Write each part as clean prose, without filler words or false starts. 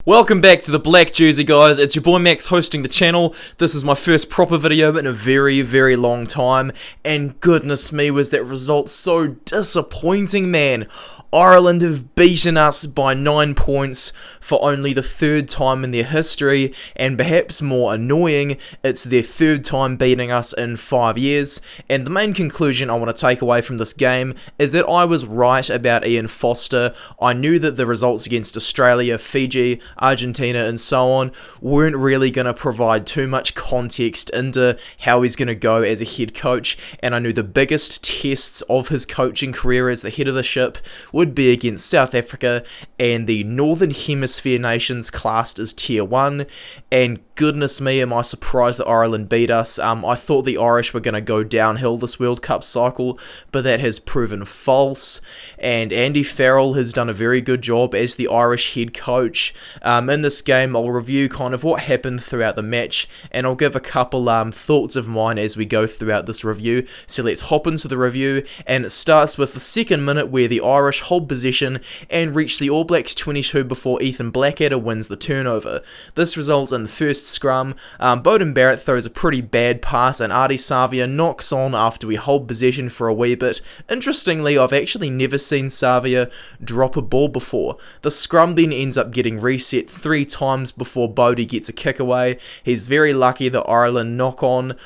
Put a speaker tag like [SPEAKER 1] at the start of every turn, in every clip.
[SPEAKER 1] Welcome back to the Black Jersey, guys. It's your boy Max hosting the channel. This is my first proper video in a very long time, and goodness me, was that result so disappointing, man. Ireland have beaten us by 9 points for only the third time in their history, and perhaps more annoying, it's their third time beating us in 5 years. And the main conclusion I want to take away from this game is that I was right about Ian Foster. I knew that the results against Australia, Fiji, Argentina and so on weren't really going to provide too much context into how he's going to go as a head coach, and I knew the biggest tests of his coaching career as the head of the ship would be against South Africa and the Northern Hemisphere nations classed as Tier 1, and goodness me, am I surprised that Ireland beat us. I thought the Irish were going to go downhill this World Cup cycle, but that has proven false, and Andy Farrell has done a very good job as the Irish head coach. In this game, I'll review kind of what happened throughout the match, and I'll give a couple thoughts of mine as we go throughout this review. So let's hop into the review, and it starts with the second minute where the Irish hold possession and reach the All Blacks 22 before Ethan Blackadder wins the turnover. This results in the first scrum. Beauden Barrett throws a pretty bad pass, and Ardie Savea knocks on after we hold possession for a wee bit. Interestingly, I've actually never seen Savea drop a ball before. The scrum then ends up getting reset 3 times before Bodie gets a kick away. He's very lucky that Ireland knock on.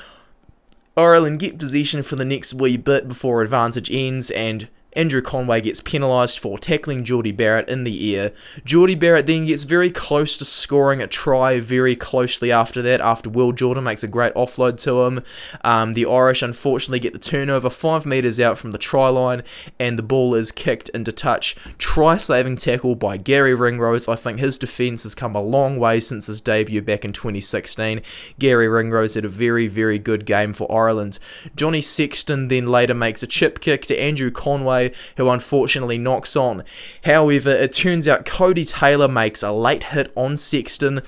[SPEAKER 1] Ireland get possession for the next wee bit before advantage ends, and Andrew Conway gets penalised for tackling Jordie Barrett in the air. Jordie Barrett then gets very close to scoring a try very closely after that, after Will Jordan makes a great offload to him. The Irish unfortunately get the turnover 5 metres out from the try line, and the ball is kicked into touch. Try-saving tackle by Gary Ringrose. I think his defence has come a long way since his debut back in 2016. Gary Ringrose had a very good game for Ireland. Johnny Sexton then later makes a chip kick to Andrew Conway, who unfortunately knocks on. However, it turns out Cody Taylor makes a late hit on Sexton.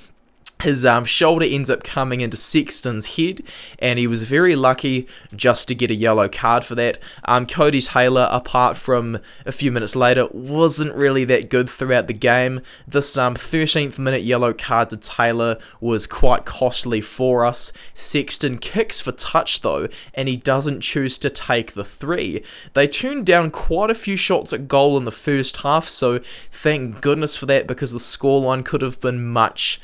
[SPEAKER 1] His shoulder ends up coming into Sexton's head, and he was very lucky just to get a yellow card for that. Cody Taylor, apart from a few minutes later, wasn't really that good throughout the game. This 13th minute yellow card to Taylor was quite costly for us. Sexton kicks for touch though, and he doesn't choose to take the 3. They turned down quite a few shots at goal in the first half, so thank goodness for that, because the scoreline could have been much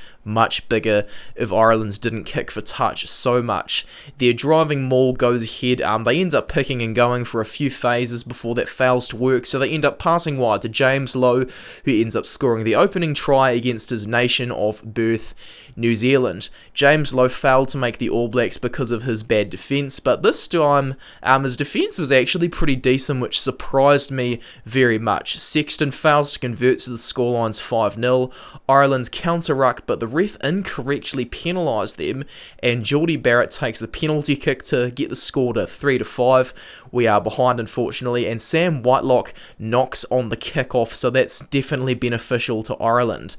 [SPEAKER 1] bigger if Ireland didn't kick for touch so much. Their driving maul goes ahead. They end up picking and going for a few phases before that fails to work, so they end up passing wide to James Lowe, who ends up scoring the opening try against his nation of birth, New Zealand. James Lowe failed to make the All Blacks because of his bad defence, but this time his defence was actually pretty decent, which surprised me very much. Sexton fails to convert, so the scoreline's 5-0. Ireland's counter-ruck, but the ref incorrectly penalised them, and Jordie Barrett takes the penalty kick to get the score to 3-5. We are behind, unfortunately, and Sam Whitelock knocks on the kick-off, so that's definitely beneficial to Ireland.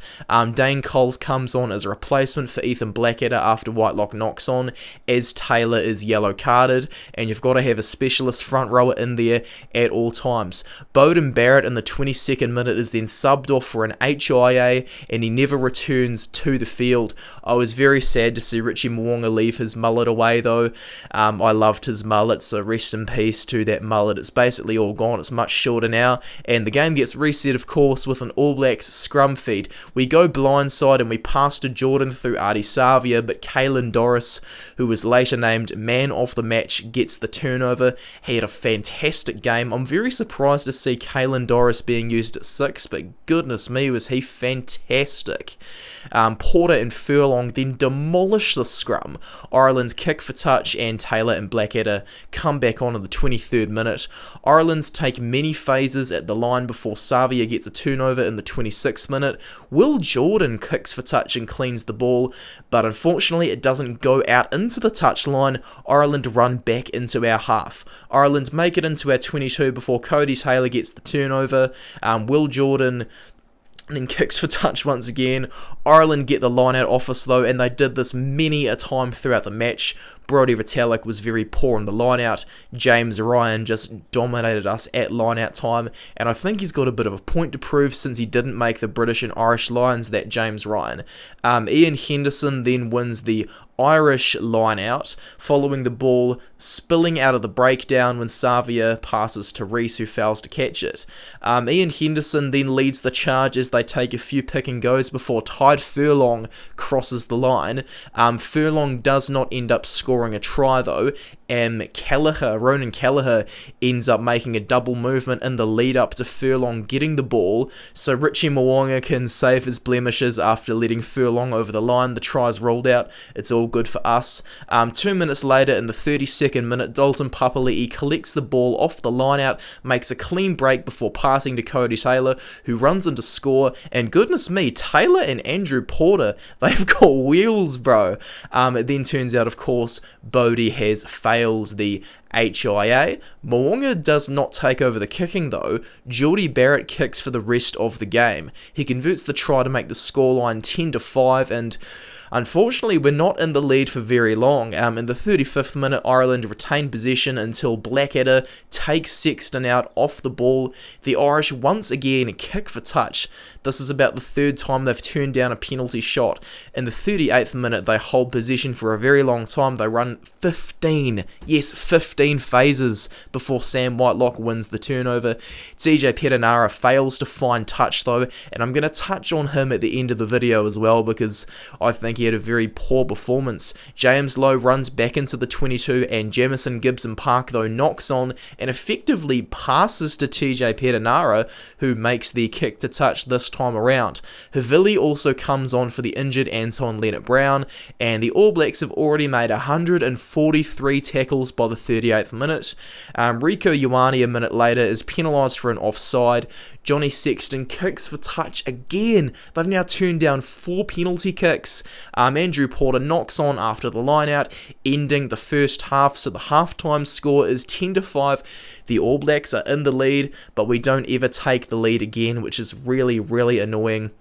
[SPEAKER 1] Dane Coles comes on as a replacement for Ethan Blackadder after Whitelock knocks on, as Taylor is yellow carded, and you've got to have a specialist front rower in there at all times. Beauden Barrett in the 22nd minute is then subbed off for an HIA, and he never returns to the field. I was very sad to see Richie Mo'unga leave his mullet away though. I loved his mullet, so rest in peace to that mullet. It's basically all gone. It's much shorter now, and the game gets reset, of course, with an All Blacks scrum feed. We go blindside and we pass to Jordan through Ardie Savea, but Caelan Doris, who was later named man of the match, gets the turnover. He had a fantastic game. I'm very surprised to see Caelan Doris being used at 6, but goodness me, was he fantastic. Porter and Furlong then demolish the scrum. Ireland's kick for touch, and Taylor and Blackadder come back on in the 23rd minute. Ireland's take many phases at the line before Savea gets a turnover in the 26th minute. Will Jordan kicks for touch and cleans the ball, but unfortunately it doesn't go out into the touchline. Ireland run back into our half. Ireland make it into our 22 before Cody Taylor gets the turnover. Will Jordan and then kicks for touch once again. Ireland get the line out off us though, and they did this many a time throughout the match. Brodie Retallick was very poor in the line out. James Ryan just dominated us at line out time, and I think he's got a bit of a point to prove since he didn't make the British and Irish lines, that James Ryan. Ian Henderson then wins the Irish line out, following the ball spilling out of the breakdown when Savia passes to Reese, who fails to catch it. Ian Henderson then leads the charge as they take a few pick and goes before Tide Furlong crosses the line. Furlong does not end up scoring a try though, and Ronan Kelleher ends up making a double movement in the lead up to Furlong getting the ball, so Richie Mo'unga can save his blemishes after letting Furlong over the line. The try's ruled out. It's all good for us. 2 minutes later, in the 32nd minute, Dalton Papali'i collects the ball off the line out, makes a clean break before passing to Cody Taylor, who runs in to score, and goodness me, Taylor and Andrew Porter, they've got wheels, bro. It then turns out, of course, Bodie fails the HIA. Mo'unga does not take over the kicking though. Jordie Barrett kicks for the rest of the game. He converts the try to make the scoreline 10-5, and unfortunately we're not in the lead for very long. In the 35th minute, Ireland retained possession until Blackadder takes Sexton out off the ball. The Irish once again kick for touch. This is about the third time they've turned down a penalty shot. In the 38th minute, they hold possession for a very long time. They run 15 phases before Sam Whitelock wins the turnover. TJ Perenara fails to find touch though, and I'm going to touch on him at the end of the video as well, because I think he had a very poor performance. James Lowe runs back into the 22, and Jamison Gibson Park though knocks on and effectively passes to TJ Perenara, who makes the kick to touch this time around. Havili also comes on for the injured Anton Leonard-Brown, and the All Blacks have already made 143 tackles by the 38th minute. Rieko Ioane a minute later is penalised for an offside. Johnny Sexton kicks for touch again. They've now turned down 4 penalty kicks. Andrew Porter knocks on after the line out, ending the first half, so the halftime score is 10-5. The All Blacks are in the lead, but we don't ever take the lead again, which is really, really annoying.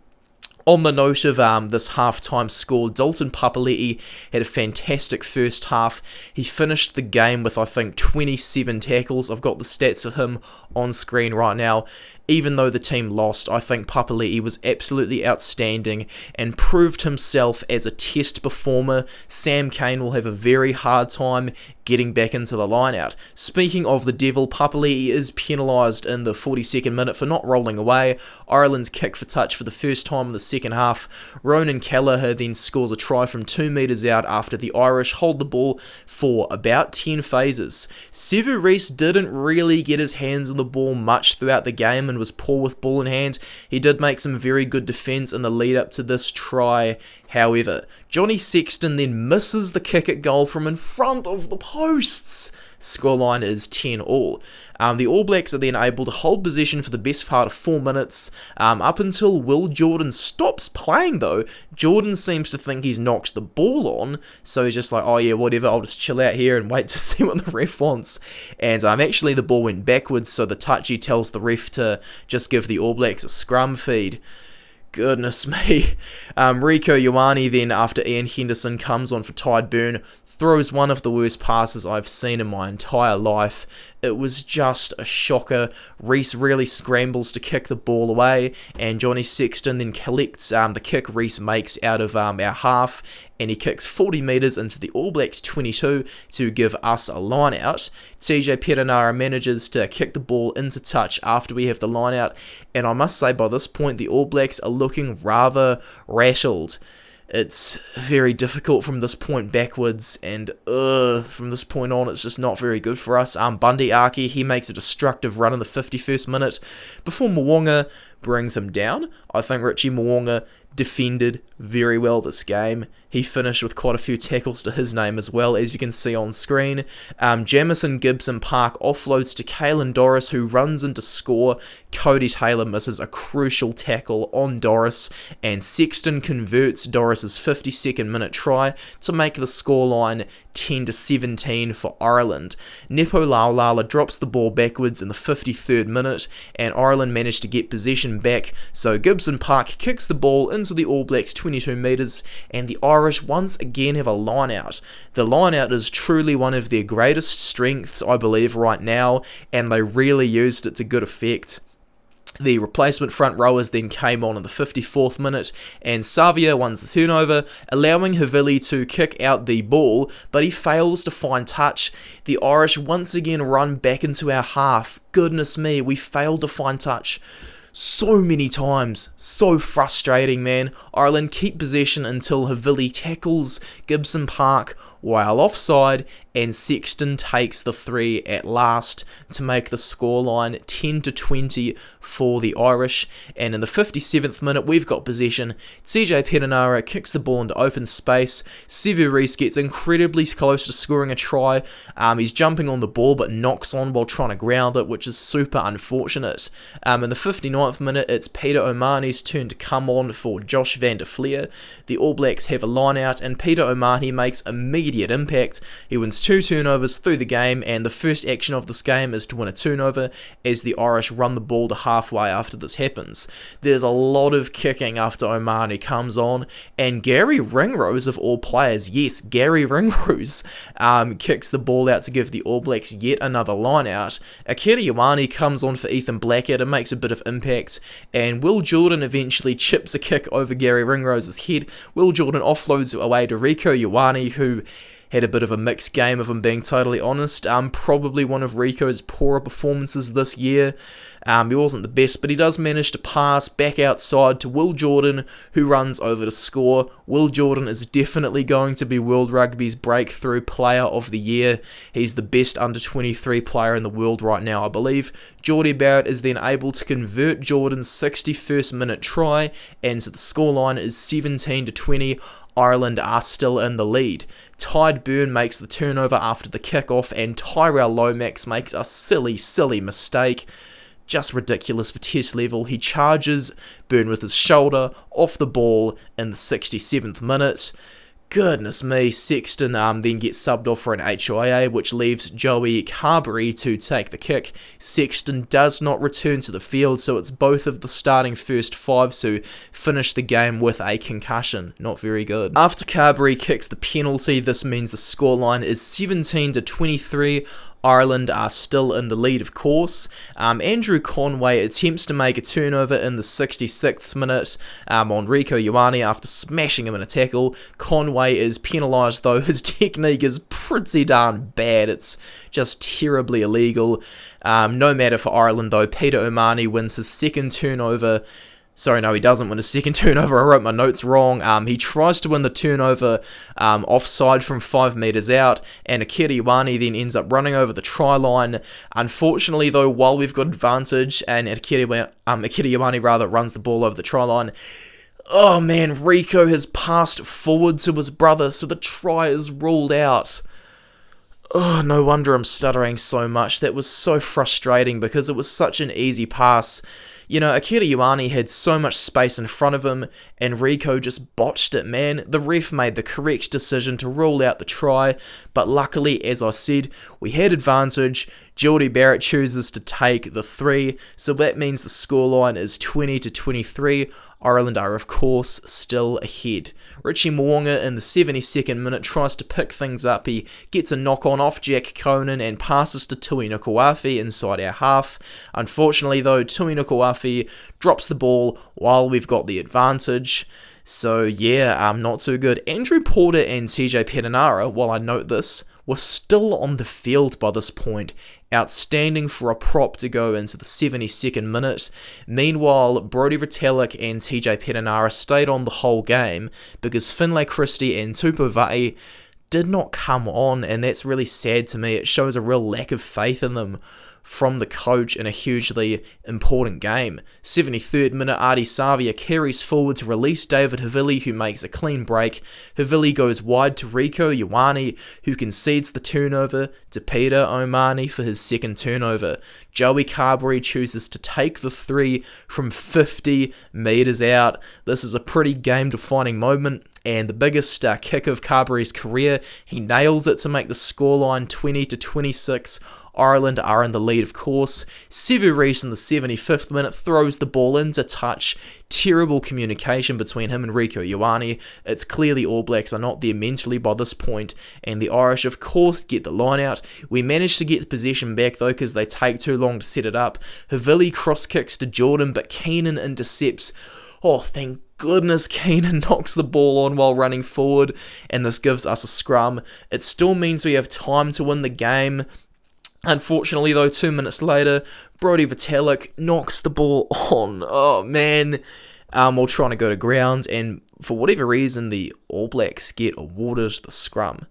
[SPEAKER 1] On the note of this halftime score, Dalton Papali'i had a fantastic first half. He finished the game with, I think, 27 tackles. I've got the stats for him on screen right now. Even though the team lost, I think Papali'i was absolutely outstanding and proved himself as a test performer. Sam Cane will have a very hard time getting back into the line-out. Speaking of the devil, Papali'i is penalised in the 42nd minute for not rolling away. Ireland's kick for touch for the first time in the second half. Ronan Kelleher then scores a try from 2 metres out after the Irish hold the ball for about 10 phases. Sevu Reece didn't really get his hands on the ball much throughout the game and was poor with ball in hand. He did make some very good defence in the lead up to this try, however. Johnny Sexton then misses the kick at goal from in front of the posts. Scoreline is 10-all. The All Blacks are then able to hold possession for the best part of 4 minutes, up until Will Jordan stops playing though. Jordan seems to think he's knocked the ball on, so he's just like, oh yeah, whatever, I'll just chill out here and wait to see what the ref wants. And actually the ball went backwards, so the touchy tells the ref to just give the All Blacks a scrum feed. Goodness me. Rieko Ioane then, after Ian Henderson comes on for Tide Burn, throws one of the worst passes I've seen in my entire life. It was just a shocker. Reese really scrambles to kick the ball away, and Johnny Sexton then collects the kick Reese makes out of our half, and he kicks 40 metres into the All Blacks 22 to give us a line out. TJ Perenara manages to kick the ball into touch after we have the line out, and I must say by this point the All Blacks are looking rather rattled. It's very difficult from this point backwards, and from this point on it's just not very good for us. Bundy Aki, he makes a destructive run in the 51st minute before Mo'unga brings him down. I think Richie Mo'unga defended very well this game. He finished with quite a few tackles to his name as well, as you can see on screen. Jamison Gibson Park offloads to Caelan Doris, who runs in to score. Cody Taylor misses a crucial tackle on Doris, and Sexton converts Doris's 52nd minute try to make the scoreline 10-17 for Ireland. Nepo Laulala drops the ball backwards in the 53rd minute, and Ireland managed to get possession possession back, so Gibson Park kicks the ball into the All Blacks 22 metres, and the Irish once again have a line out. The line out is truly one of their greatest strengths, I believe, right now, and they really used it to good effect. The replacement front rowers then came on in the 54th minute, and Savia wins the turnover, allowing Havili to kick out the ball, but he fails to find touch. The Irish once again run back into our half. Goodness me, we failed to find touch so many times. So frustrating, man. Ireland keep possession until Havili tackles Gibson Park while offside, and Sexton takes the 3 at last to make the scoreline 10-20 for the Irish. And in the 57th minute, we've got possession. TJ Perenara kicks the ball into open space. Sevu Reece gets incredibly close to scoring a try. He's jumping on the ball but knocks on while trying to ground it, which is super unfortunate. In the 59th minute, it's Peter O'Mahony's turn to come on for Josh van der Flier. The All Blacks have a line out, and Peter O'Mahony makes immediate impact. He wins 2 turnovers through the game, and the first action of this game is to win a turnover as the Irish run the ball to halfway after this happens. There's a lot of kicking after O'Mahony comes on, and Gary Ringrose of all players, yes, Gary Ringrose, kicks the ball out to give the All Blacks yet another line out. Akira Ioane comes on for Ethan Blackett and makes a bit of impact, and Will Jordan eventually chips a kick over Gary Ringrose's head. Will Jordan offloads away to Rieko Ioane, who had a bit of a mixed game, if I'm being totally honest. Probably one of Rico's poorer performances this year. He wasn't the best, but he does manage to pass back outside to Will Jordan, who runs over to score. Will Jordan is definitely going to be World Rugby's breakthrough player of the year. He's the best under-23 player in the world right now, I believe. Jordie Barrett is then able to convert Jordan's 61st minute try, and so the scoreline is 17-20. Ireland are still in the lead. Tide Byrne makes the turnover after the kickoff, and Tyrell Lomax makes a silly mistake. Just ridiculous for test level. He charges Byrne with his shoulder off the ball in the 67th minute. Goodness me, Sexton then gets subbed off for an HIA, which leaves Joey Carberry to take the kick. Sexton does not return to the field, so it's both of the starting first fives who finish the game with a concussion. Not very good. After Carberry kicks the penalty, this means the scoreline is 17-23. Ireland are still in the lead, of course. Andrew Conway attempts to make a turnover in the 66th minute on Rieko Ioane after smashing him in a tackle. Conway is penalised though. His technique is pretty darn bad. It's just terribly illegal. No matter for Ireland though. Peter O'Mahony wins his second turnover. Sorry, no, he doesn't win a second turnover. I wrote my notes wrong. He tries to win the turnover offside from 5 metres out, and Akira Ioane then ends up running over the try line. Unfortunately, though, while we've got advantage, and Akira Ioane runs the ball over the try line, oh man, Rieko has passed forward to his brother, so the try is ruled out. Oh, no wonder I'm stuttering so much. That was so frustrating because it was such an easy pass. You know, Akira Ioane had so much space in front of him, and Rieko just botched it, man. The ref made the correct decision to rule out the try, but luckily, as I said, we had advantage. Jordie Barrett chooses to take the 3, so that means the scoreline is 20-23. Ireland are, of course, still ahead. Richie Mo'unga in the 72nd minute tries to pick things up. He gets a knock-on off Jack Conan and passes to Tui Nukuafi inside our half. Unfortunately, though, Tui Nukuafi drops the ball while we've got the advantage. So, yeah, not too good. Andrew Porter and TJ Perenara, while I note this, were still on the field by this point, outstanding for a prop to go into the 72nd minute. Meanwhile, Brodie Retallick and TJ Perenara stayed on the whole game because Finlay Christie and Tupou Vaa'i did not come on, and that's really sad to me. It shows a real lack of faith in them from the coach in a hugely important game. 73rd minute, Ardie Savia carries forward to release David Havili, who makes a clean break. Havili goes wide to Rieko Ioane, who concedes the turnover to Peter O'Mahony for his second turnover. Joey Carberry chooses to take the 3 from 50 metres out. This is a pretty game-defining moment, and the biggest kick of Carberry's career. He nails it to make the scoreline 20-26. Ireland are in the lead, of course. Sevu Reece in the 75th minute throws the ball into touch. Terrible communication between him and Rieko Ioane. It's clear the All Blacks are not there mentally by this point, and the Irish, of course, get the line out. We manage to get the possession back, though, because they take too long to set it up. Havili cross kicks to Jordan, but Keenan intercepts. Oh, thank goodness Keenan knocks the ball on while running forward, and this gives us a scrum. It still means we have time to win the game. Unfortunately, though, 2 minutes later, Brodie Retallick knocks the ball on. Oh, man. While trying to go to ground, and for whatever reason, the All Blacks get awarded the scrum.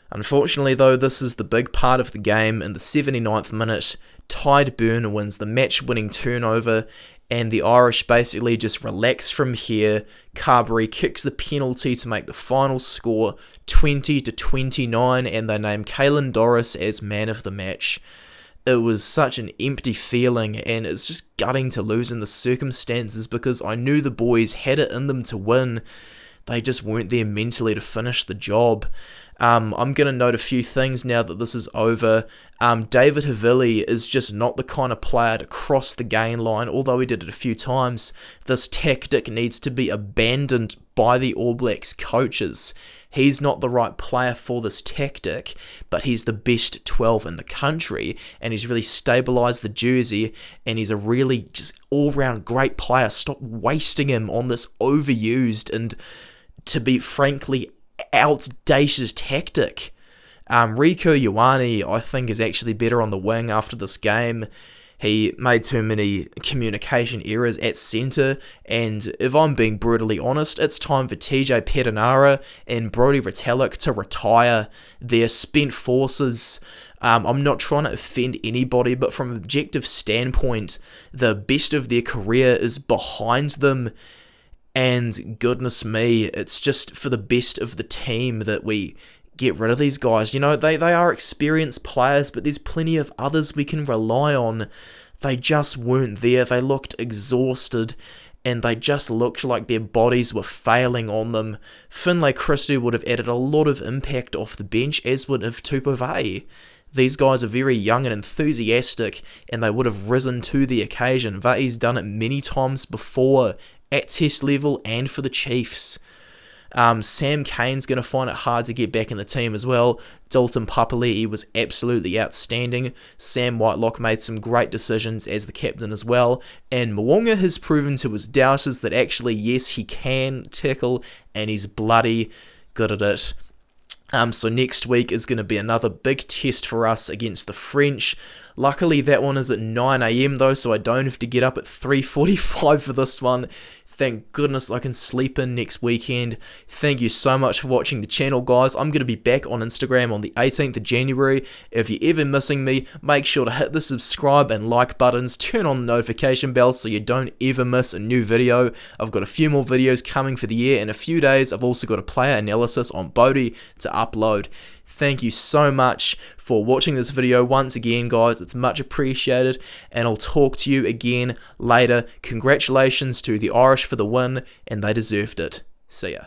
[SPEAKER 1] Unfortunately, though, this is the big part of the game. In the 79th minute, Tide Burn wins the match-winning turnover, and the Irish basically just relax from here. Carberry kicks the penalty to make the final score 20-29, and they name Caelan Doris as man of the match. It was such an empty feeling, and it's just gutting to lose in the circumstances because I knew the boys had it in them to win. They just weren't there mentally to finish the job. I'm going to note a few things now that this is over. David Havili is just not the kind of player to cross the gain line, although he did it a few times. This tactic needs to be abandoned by the All Blacks coaches. He's not the right player for this tactic, but he's the best 12 in the country, and he's really stabilised the jersey, and he's a really just all-round great player. Stop wasting him on this overused and, to be frankly, outdated tactic. Rieko Ioane, I think, is actually better on the wing after this game. He made too many communication errors at centre, and if I'm being brutally honest, it's time for TJ Perenara and Brodie Retallick to retire their spent forces. I'm not trying to offend anybody, but from an objective standpoint, the best of their career is behind them. And goodness me, it's just for the best of the team that we get rid of these guys. You know, they are experienced players, but there's plenty of others we can rely on. They just weren't there. They looked exhausted, and they just looked like their bodies were failing on them. Finlay Christie would have added a lot of impact off the bench, as would have Tupou. These guys are very young and enthusiastic, and they would have risen to the occasion. Vai's done it many times before, at test level and for the Chiefs. Sam Cane's going to find it hard to get back in the team as well. Dalton Papali'i was absolutely outstanding. Sam Whitelock made some great decisions as the captain as well. And Mo'unga has proven to his doubters that actually, yes, he can tackle, and he's bloody good at it. So next week is going to be another big test for us against the French. Luckily, that one is at 9 AM though, so I don't have to get up at 3:45 for this one. Thank goodness I can sleep in next weekend. Thank you so much for watching the channel, guys. I'm going to be back on Instagram on the 18th of January. If you're ever missing me, make sure to hit the subscribe and like buttons. Turn on the notification bell so you don't ever miss a new video. I've got a few more videos coming for the year. In a few days, I've also got a player analysis on Bodie to upload. Thank you so much for watching this video once again, guys. It's much appreciated, and I'll talk to you again later. Congratulations to the Irish for the win, and they deserved it. See ya.